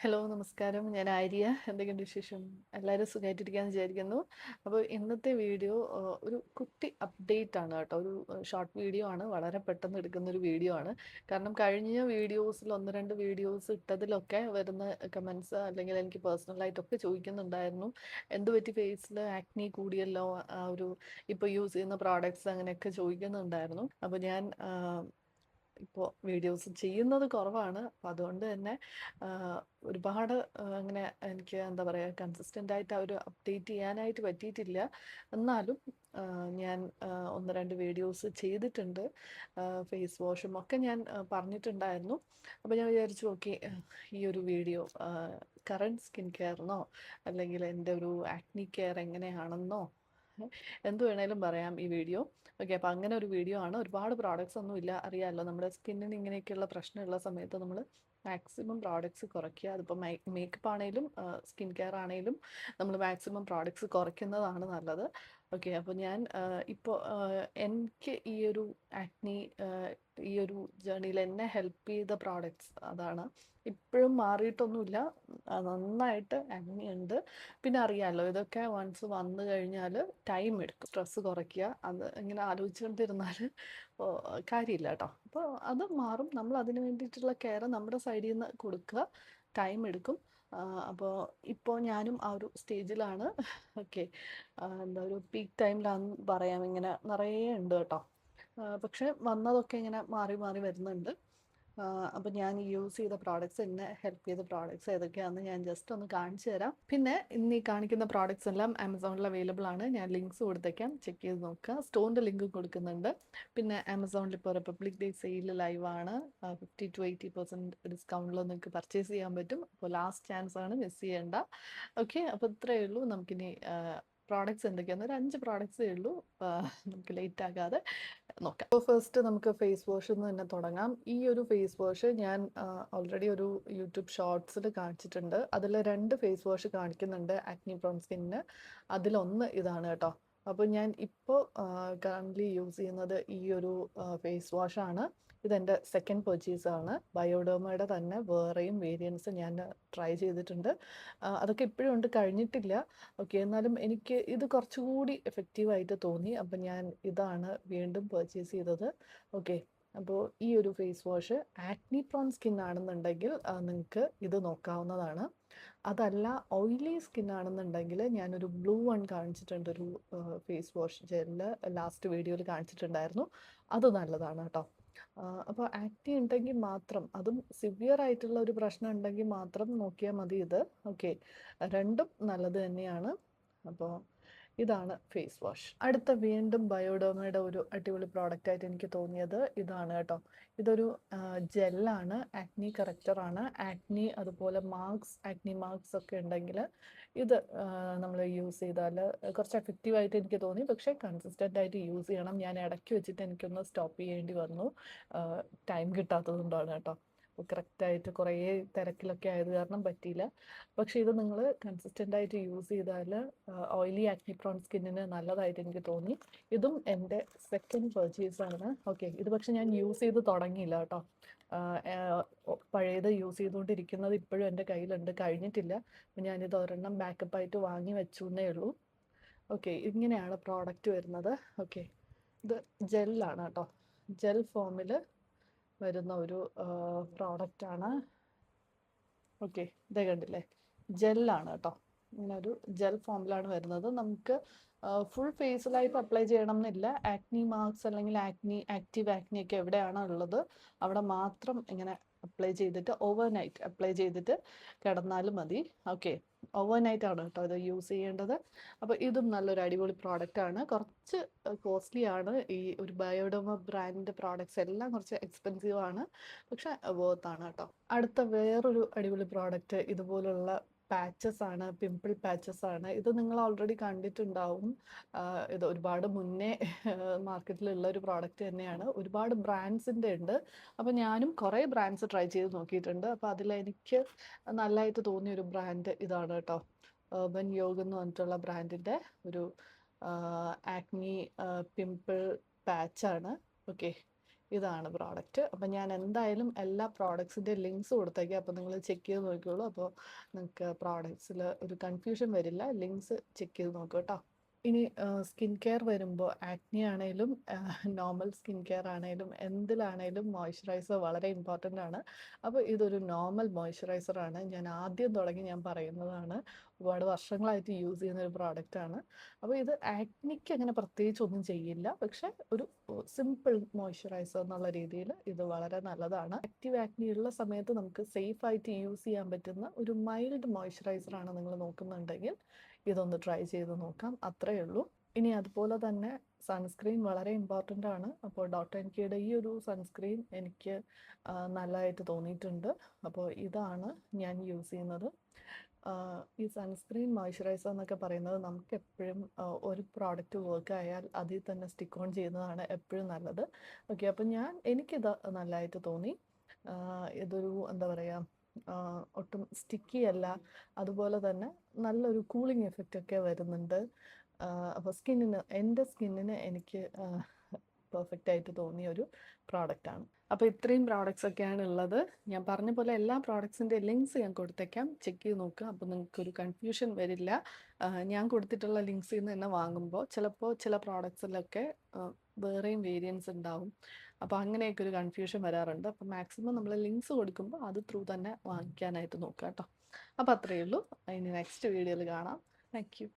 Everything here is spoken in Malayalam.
ഹലോ നമസ്കാരം. ഞാൻ ആര്യ. എന്തൊക്കെയുണ്ട് വിശേഷം? എല്ലാവരും സുഖമായിട്ടിരിക്കാന്ന് വിചാരിക്കുന്നു. അപ്പോൾ ഇന്നത്തെ വീഡിയോ ഒരു കുട്ടി അപ്ഡേറ്റ് ആണ് കേട്ടോ. ഒരു ഷോർട്ട് വീഡിയോ ആണ്. വളരെ പെട്ടെന്ന് എടുക്കുന്ന ഒരു വീഡിയോ ആണ്. കാരണം കഴിഞ്ഞ വീഡിയോസിൽ 1, 2 വീഡിയോസ് ഇട്ടതിലൊക്കെ വരുന്ന കമൻസ് അല്ലെങ്കിൽ എനിക്ക് പേഴ്സണലായിട്ടൊക്കെ ചോദിക്കുന്നുണ്ടായിരുന്നു. എന്ത് പറ്റി ഫേസിൽ ആക്നി കൂടിയല്ലോ, ഒരു ഇപ്പോൾ യൂസ് ചെയ്യുന്ന പ്രോഡക്ട്സ് അങ്ങനെയൊക്കെ ചോദിക്കുന്നുണ്ടായിരുന്നു. അപ്പോൾ ഞാൻ ഇപ്പോൾ വീഡിയോസ് ചെയ്യുന്നത് കുറവാണ്. അപ്പം അതുകൊണ്ട് തന്നെ ഒരുപാട് അങ്ങനെ എനിക്ക് എന്താ പറയുക കൺസിസ്റ്റൻ്റ് ആയിട്ട് ആ ഒരു അപ്ഡേറ്റ് ചെയ്യാനായിട്ട് പറ്റിയിട്ടില്ല. എന്നാലും ഞാൻ 1, 2 വീഡിയോസ് ചെയ്തിട്ടുണ്ട്. ഫേസ് വാഷും ഒക്കെ ഞാൻ പറഞ്ഞിട്ടുണ്ടായിരുന്നു. അപ്പോൾ ഞാൻ വിചാരിച്ചു ഓക്കെ, ഈ ഒരു വീഡിയോ കറണ്ട് സ്കിൻ കെയറിനോ അല്ലെങ്കിൽ എൻ്റെ ഒരു ആക്നി കെയർ എങ്ങനെയാണെന്നോ എന്ത് വേണേലും പറയാം ഈ വീഡിയോ. ഓക്കെ, അപ്പോൾ അങ്ങനെ ഒരു വീഡിയോ ആണ്. ഒരുപാട് പ്രോഡക്റ്റ്സ് ഒന്നും ഇല്ല, അറിയാമല്ലോ നമ്മുടെ സ്കിന്നിന് ഇങ്ങനെയൊക്കെയുള്ള പ്രശ്നമുള്ള സമയത്ത് നമ്മൾ മാക്സിമം പ്രോഡക്റ്റ്സ് കുറയ്ക്കുക. അതിപ്പോൾ മേക്കപ്പ് ആണെങ്കിലും സ്കിൻ കെയർ ആണെങ്കിലും നമ്മൾ മാക്സിമം പ്രോഡക്റ്റ്സ് കുറയ്ക്കുന്നതാണ് നല്ലത്. ഓക്കെ, അപ്പോൾ ഞാൻ ഇപ്പോൾ എനിക്ക് ഈ ഒരു ആക്നി ഈ ഒരു ജേർണിയിൽ എന്നെ ഹെൽപ്പ് ചെയ്ത പ്രോഡക്റ്റ്സ് അതാണ്. ഇപ്പോഴും മാറിയിട്ടൊന്നുമില്ല, നന്നായിട്ട് ആക്നി ഉണ്ട്. പിന്നെ അറിയാമല്ലോ ഇതൊക്കെ വൺസ് വന്നു കഴിഞ്ഞാൽ ടൈം എടുക്കും. സ്ട്രെസ്സ് കുറയ്ക്കുക, അത് ഇങ്ങനെ ആലോചിച്ചുകൊണ്ടിരുന്നാൽ കാര്യമില്ല കേട്ടോ. അപ്പോൾ അത് മാറും. നമ്മൾ അതിന് വേണ്ടിയിട്ടുള്ള കെയർ നമ്മുടെ സൈഡിൽ നിന്ന് കൊടുക്കുക. ടൈം എടുക്കും. അപ്പോൾ ഇപ്പോൾ ഞാനും ആ ഒരു സ്റ്റേജിലാണ്. ഓക്കെ, എന്താ ഒരു പീക്ക് ടൈമിലാണെന്ന് പറയാം. ഇങ്ങനെ നിറയെ ഉണ്ട് കേട്ടോ. പക്ഷെ വന്നതൊക്കെ ഇങ്ങനെ മാറി മാറി വരുന്നുണ്ട്. അപ്പോൾ ഞാൻ യൂസ് ചെയ്ത പ്രോഡക്റ്റ്സ്, എന്നെ ഹെൽപ്പ് ചെയ്ത പ്രോഡക്റ്റ്സ് ഏതൊക്കെയാണെന്ന് ഞാൻ ജസ്റ്റ് ഒന്ന് കാണിച്ചു തരാം. പിന്നെ ഇന്ന് ഈ കാണിക്കുന്ന പ്രോഡക്റ്റ്സ് എല്ലാം ആമസോണിൽ അവൈലബിൾ ആണ്. ഞാൻ ലിങ്ക്സ് കൊടുത്തേക്കാം, ചെക്ക് ചെയ്ത് നോക്കുക. സ്റ്റോറിൻ്റെ ലിങ്ക് കൊടുക്കുന്നുണ്ട്. പിന്നെ ആമസോണിൽ ഇപ്പോൾ റിപ്പബ്ലിക് ഡേ സെയിൽ ലൈവാണ്. 50 to 80% ഡിസ്കൗണ്ടിൽ നിങ്ങൾക്ക് പർച്ചേസ് ചെയ്യാൻ പറ്റും. അപ്പോൾ ലാസ്റ്റ് ചാൻസ് ആണ്, മിസ് ചെയ്യേണ്ട. ഓക്കെ, അപ്പോൾ ഇത്രയേ ഉള്ളൂ. നമുക്കിനി പ്രോഡക്റ്റ്സ് എന്തൊക്കെയാണ്, ഒരു 5 പ്രോഡക്റ്റ്സേ ഉള്ളൂ. നമുക്ക് ലേറ്റ് ആകാതെ നോക്കാം. അപ്പോൾ ഫസ്റ്റ് നമുക്ക് ഫേസ് വാഷിൽ നിന്ന് തന്നെ തുടങ്ങാം. ഈ ഒരു ഫേസ് വാഷ് ഞാൻ ഓൾറെഡി ഒരു യൂട്യൂബ് ഷോർട്സിൽ കാണിച്ചിട്ടുണ്ട്. അതിൽ 2 ഫേസ് വാഷ് കാണിക്കുന്നുണ്ട് ആക്നി പ്രോൺ സ്കിന്നിന്. അതിലൊന്ന് ഇതാണ് കേട്ടോ. അപ്പോൾ ഞാൻ ഇപ്പോൾ കറൻ്റ്ലി യൂസ് ചെയ്യുന്നത് ഈ ഒരു ഫേസ് വാഷാണ്. ഇതെൻ്റെ സെക്കൻഡ് പർച്ചേസാണ്. ബയോഡേമയുടെ തന്നെ വേറെയും വേരിയൻസ് ഞാൻ ട്രൈ ചെയ്തിട്ടുണ്ട്. അതൊക്കെ ഇപ്പോഴും ഉണ്ട്, കഴിഞ്ഞിട്ടില്ല. ഓക്കെ, എന്നാലും എനിക്ക് ഇത് കുറച്ചുകൂടി എഫക്റ്റീവായിട്ട് തോന്നി. അപ്പം ഞാൻ ഇതാണ് വീണ്ടും പർച്ചേസ് ചെയ്തത്. ഓക്കെ, അപ്പോൾ ഈ ഒരു face wash acne prone skin ആണെന്നുണ്ടെങ്കിൽ നിങ്ങൾക്ക് ഇത് നോക്കാവുന്നതാണ്. അതല്ല ഓയിലി സ്കിൻ ആണെന്നുണ്ടെങ്കിൽ ഞാനൊരു ബ്ലൂ വൺ കാണിച്ചിട്ടുണ്ട്, ഒരു ഫേസ് വാഷ് ജെല്ല് ലാസ്റ്റ് വീഡിയോയിൽ കാണിച്ചിട്ടുണ്ടായിരുന്നു. അത് നല്ലതാണ് കേട്ടോ. അപ്പോൾ ആക്നി ഉണ്ടെങ്കിൽ മാത്രം, അതും സിവിയർ ആയിട്ടുള്ള ഒരു പ്രശ്നം ഉണ്ടെങ്കിൽ മാത്രം നോക്കിയാൽ മതി ഇത്. ഓക്കെ, രണ്ടും നല്ലത് തന്നെയാണ്. അപ്പോൾ ഇതാണ് ഫേസ് വാഷ്. അടുത്ത വീണ്ടും ബയോഡേമയുടെ ഒരു അടിപൊളി പ്രോഡക്റ്റ് ആയിട്ട് എനിക്ക് തോന്നിയത് ഇതാണ് കേട്ടോ. ഇതൊരു ജെല്ലാണ്, ആക്നി കറക്റ്ററാണ്. ആക്നി അതുപോലെ ആക്നി മാർക്സ് ഒക്കെ ഉണ്ടെങ്കിൽ ഇത് നമ്മൾ യൂസ് ചെയ്താൽ കുറച്ച് എഫക്റ്റീവായിട്ട് എനിക്ക് തോന്നി. പക്ഷേ കൺസിസ്റ്റൻ്റ് ആയിട്ട് യൂസ് ചെയ്യണം. ഞാൻ ഇടയ്ക്ക് വെച്ചിട്ട് എനിക്കൊന്ന് സ്റ്റോപ്പ് ചെയ്യേണ്ടി വന്നു, ടൈം കിട്ടാത്തത് കൊണ്ടാണ് കേട്ടോ. കറക്റ്റായിട്ട് കുറേ തിരക്കിലൊക്കെ ആയത് കാരണം പറ്റിയില്ല. പക്ഷേ ഇത് നിങ്ങൾ കൺസിസ്റ്റൻ്റ് ആയിട്ട് യൂസ് ചെയ്താൽ ഓയിലി ആക്നി പ്രോൺ സ്കിന്നിന് നല്ലതായിട്ട് എനിക്ക് തോന്നി. ഇതും എൻ്റെ സെക്കൻഡ് പർച്ചേസാണ്. ഓക്കെ, ഇത് പക്ഷെ ഞാൻ യൂസ് ചെയ്ത് തുടങ്ങിയില്ല കേട്ടോ. പഴയത് യൂസ് ചെയ്തുകൊണ്ടിരിക്കുന്നത് ഇപ്പോഴും എൻ്റെ കയ്യിലുണ്ട്, കഴിഞ്ഞിട്ടില്ല. അപ്പം ഞാനിത് ഒരെണ്ണം ബാക്കപ്പായിട്ട് വാങ്ങി വെച്ചു എന്നേ ഉള്ളൂ. ഓക്കെ, ഇങ്ങനെയാണ് പ്രോഡക്റ്റ് വരുന്നത്. ഓക്കെ, ഇത് ജെല്ലാണ് കേട്ടോ. ജെൽ ഫോമിൽ വരുന്ന ഒരു പ്രോഡക്റ്റാണ്. ഓക്കെ, ഇതേ കണ്ടില്ലേ, ജെല്ലാണ് കേട്ടോ. ഇങ്ങനെ ഒരു ജെൽ ഫോമിലാണ് വരുന്നത്. നമുക്ക് ഫുൾ ഫേസിലായിട്ട് അപ്ലൈ ചെയ്യണം എന്നില്ല. ആക്നി മാർക്സ് അല്ലെങ്കിൽ ആക്റ്റീവ് ആക്നി ഒക്കെ എവിടെയാണോ ഉള്ളത് അവിടെ മാത്രം ഇങ്ങനെ അപ്ലൈ ചെയ്തിട്ട് ഓവർനൈറ്റ് അപ്ലൈ ചെയ്തിട്ട് കിടന്നാലും മതി. ഓക്കെ, ഓവർനൈറ്റ് ആണ് കേട്ടോ ഇത് യൂസ് ചെയ്യേണ്ടത്. അപ്പോൾ ഇതും നല്ലൊരു അടിപൊളി പ്രോഡക്റ്റ് ആണ്. കുറച്ച് കോസ്റ്റ്ലി ആണ്. ഈ ഒരു ബയോഡോമ ബ്രാൻഡിൻ്റെ പ്രോഡക്റ്റ്സ് എല്ലാം കുറച്ച് എക്സ്പെൻസീവ് ആണ്, പക്ഷെ വേർത്താണ് കേട്ടോ. അടുത്ത വേറൊരു അടിപൊളി പ്രോഡക്റ്റ് ഇതുപോലുള്ള പാച്ചസ് ആണ്, പിമ്പിൾ പാച്ചസ് ആണ്. ഇത് നിങ്ങൾ ഓൾറെഡി കണ്ടിട്ടുണ്ടാവും. ഇത് ഒരുപാട് മുന്നേ മാർക്കറ്റിലുള്ള ഒരു പ്രോഡക്റ്റ് തന്നെയാണ്. ഒരുപാട് ബ്രാൻഡ്സിൻ്റെ ഉണ്ട്. അപ്പോൾ ഞാനും കുറേ ബ്രാൻഡ്സ് ട്രൈ ചെയ്ത് നോക്കിയിട്ടുണ്ട്. അപ്പോൾ അതിലെനിക്ക് നല്ലതായിട്ട് തോന്നിയ ഒരു ബ്രാൻഡ് ഇതാണ് കേട്ടോ. urban യോഗ് എന്ന് പറഞ്ഞിട്ടുള്ള ബ്രാൻഡിൻ്റെ ഒരു ആക്നി പിമ്പിൾ പാച്ചാണ്. ഓക്കെ, ഇതാണ് പ്രോഡക്റ്റ്. അപ്പം ഞാൻ എന്തായാലും എല്ലാ പ്രോഡക്ട്സിൻ്റെ ലിങ്ക്സ് കൊടുത്തേക്കാം. അപ്പോൾ നിങ്ങൾ ചെക്ക് ചെയ്ത് നോക്കിക്കോളൂ. അപ്പോൾ നിങ്ങൾക്ക് പ്രോഡക്ട്സിൽ ഒരു കൺഫ്യൂഷൻ വരില്ല. ലിങ്ക്സ് ചെക്ക് ചെയ്ത് നോക്കൂ കേട്ടോ. ഇനി സ്കിൻ കെയർ വരുമ്പോൾ ആക്നി ആണേലും നോർമൽ സ്കിൻ കെയർ ആണേലും എന്തിലാണേലും മോയ്സ്ചറൈസർ വളരെ ഇമ്പോർട്ടൻ്റ് ആണ്. അപ്പോൾ ഇതൊരു നോർമൽ മോയ്സ്ചറൈസറാണ്. ഞാൻ ആദ്യം തുടങ്ങി ഞാൻ പറയുന്നതാണ്. ഒരുപാട് വർഷങ്ങളായിട്ട് യൂസ് ചെയ്യുന്ന ഒരു പ്രോഡക്റ്റാണ്. അപ്പോൾ ഇത് ആക്നിക്ക് അങ്ങനെ പ്രത്യേകിച്ച് ഒന്നും ചെയ്യില്ല. പക്ഷെ ഒരു സിമ്പിൾ മോയ്സ്ചറൈസർ എന്നുള്ള രീതിയിൽ ഇത് വളരെ നല്ലതാണ്. ആക്റ്റീവ് ആക്നി ഉള്ള സമയത്ത് നമുക്ക് സേഫ് ആയിട്ട് യൂസ് ചെയ്യാൻ പറ്റുന്ന ഒരു മൈൽഡ് മോയ്സ്ചറൈസറാണ് നിങ്ങൾ നോക്കുന്നുണ്ടെങ്കിൽ ഇതൊന്ന് ട്രൈ ചെയ്ത് നോക്കാം. അത്രയേ ഉള്ളൂ. ഇനി അതുപോലെ തന്നെ സൺസ്ക്രീൻ വളരെ ഇമ്പോർട്ടൻ്റ് ആണ്. അപ്പോൾ ഡോട്ട് ആൻഡ് കീയുടെ ഈ ഒരു സൺസ്ക്രീൻ എനിക്ക് നല്ലതായിട്ട് തോന്നിയിട്ടുണ്ട്. അപ്പോൾ ഇതാണ് ഞാൻ യൂസ് ചെയ്യുന്നത്. ഈ സൺസ്ക്രീൻ മോയ്സ്ചറൈസർ എന്നൊക്കെ പറയുന്നത് നമുക്ക് എപ്പോഴും ഒരു പ്രോഡക്റ്റ് വർക്ക് ആയാൽ അതിൽ തന്നെ സ്റ്റിക്ക് ഓൺ ചെയ്യുന്നതാണ് എപ്പോഴും നല്ലത്. ഓക്കെ, അപ്പം എനിക്കിത് നല്ലതായിട്ട് തോന്നി. ഇതൊരു എന്താ പറയുക, ഒട്ടും സ്റ്റിക്കി അല്ല. അതുപോലെ തന്നെ നല്ലൊരു കൂളിംഗ് എഫക്റ്റ് ഒക്കെ വരുന്നുണ്ട്. അപ്പോൾ എൻ്റെ സ്കിന്നിന് എനിക്ക് പെർഫെക്റ്റ് ആയിട്ട് തോന്നിയ ഒരു പ്രോഡക്റ്റാണ്. അപ്പോൾ ഇത്രയും പ്രോഡക്റ്റ്സ് ഒക്കെയാണ് ഉള്ളത്. ഞാൻ പറഞ്ഞ പോലെ എല്ലാ പ്രോഡക്ട്സിൻ്റെ ലിങ്ക്സ് ഞാൻ കൊടുത്തേക്കാം, ചെക്ക് ചെയ്ത് നോക്കുക. അപ്പോൾ നിങ്ങൾക്കൊരു കൺഫ്യൂഷൻ വരില്ല. ഞാൻ കൊടുത്തിട്ടുള്ള ലിങ്ക്സിൽ നിന്ന് തന്നെ വാങ്ങുമ്പോൾ ചിലപ്പോൾ ചില പ്രോഡക്ട്സിലൊക്കെ വേറെയും വേരിയൻസ് ഉണ്ടാവും. അപ്പോൾ അങ്ങനെയൊക്കെ ഒരു കൺഫ്യൂഷൻ വരാറുണ്ട്. അപ്പോൾ മാക്സിമം നമ്മൾ ലിങ്ക്സ് കൊടുക്കുമ്പോൾ അത് ത്രൂ തന്നെ വാങ്ങിക്കാനായിട്ട് നോക്കുക കേട്ടോ. അപ്പോൾ അത്രയേ ഉള്ളൂ. ഇനി നെക്സ്റ്റ് വീഡിയോയിൽ കാണാം. Thank you.